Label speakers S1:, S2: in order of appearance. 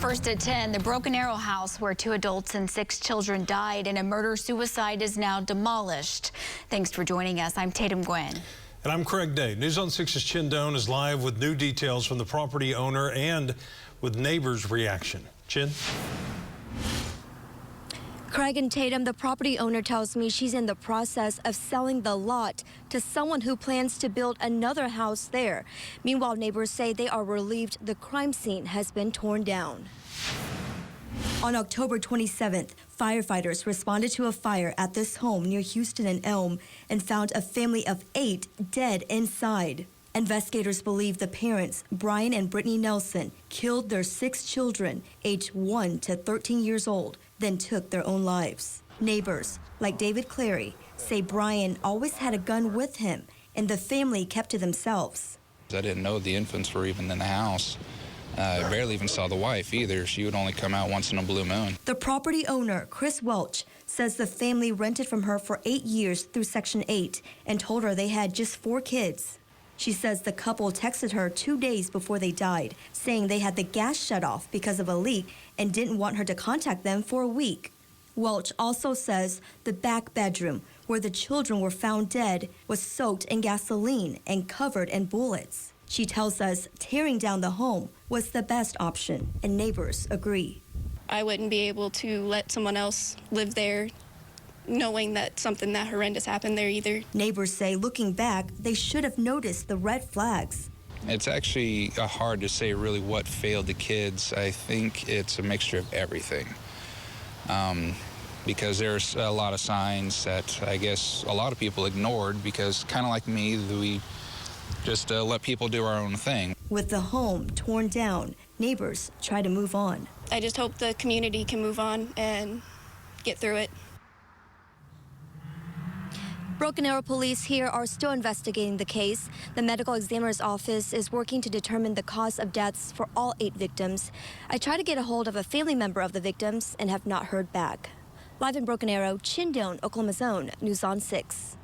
S1: First at 10, the Broken Arrow house where 2 adults and 6 children died in a murder-suicide is now demolished. Thanks for joining us. I'm Tatum Gwen.
S2: And I'm Craig Day. News on 6's Chin Doan is live with new details from the property owner and with neighbors' reaction. Chin?
S3: Craig and Tatum, the property owner tells me she's in the process of selling the lot to someone who plans to build another house there. Meanwhile, neighbors say they are relieved the crime scene has been torn down. On October 27th, firefighters responded to a fire at this home near Houston and Elm and found a family of 8 dead inside. Investigators believe the parents, Brian and Brittany Nelson, killed their 6 children, aged 1 to 13 years old, then took their own lives. Neighbors, like David Clary, say Brian always had a gun with him and the family kept to themselves.
S4: I didn't know the infants were even in the house. I barely even saw the wife either. She would only come out once in a blue moon.
S3: The property owner, Chris Welch, says the family rented from her for 8 years through Section 8 and told her they had just 4 kids. She says the couple texted her 2 days before they died, saying they had the gas shut off because of a leak and didn't want her to contact them for a week. Welch also says the back bedroom, where the children were found dead, was soaked in gasoline and covered in bullets. She tells us tearing down the home was the best option, and neighbors agree.
S5: I wouldn't be able to let someone else live there knowing that something that horrendous happened there either.
S3: Neighbors say looking back, they should have noticed the red flags.
S4: It's actually hard to say really what failed the kids. I think it's a mixture of everything. Because there's a lot of signs that I guess a lot of people ignored because kind of like me, we just let people do our own thing.
S3: With the home torn down, neighbors try to move on.
S5: I just hope the community can move on and get through it.
S3: Broken Arrow police here are still investigating the case. The medical examiner's office is working to determine the cause of deaths for all 8 victims. I tried to get a hold of a family member of the victims and have not heard back. Live in Broken Arrow, Chin Doan, Oklahoma's Own, News on 6.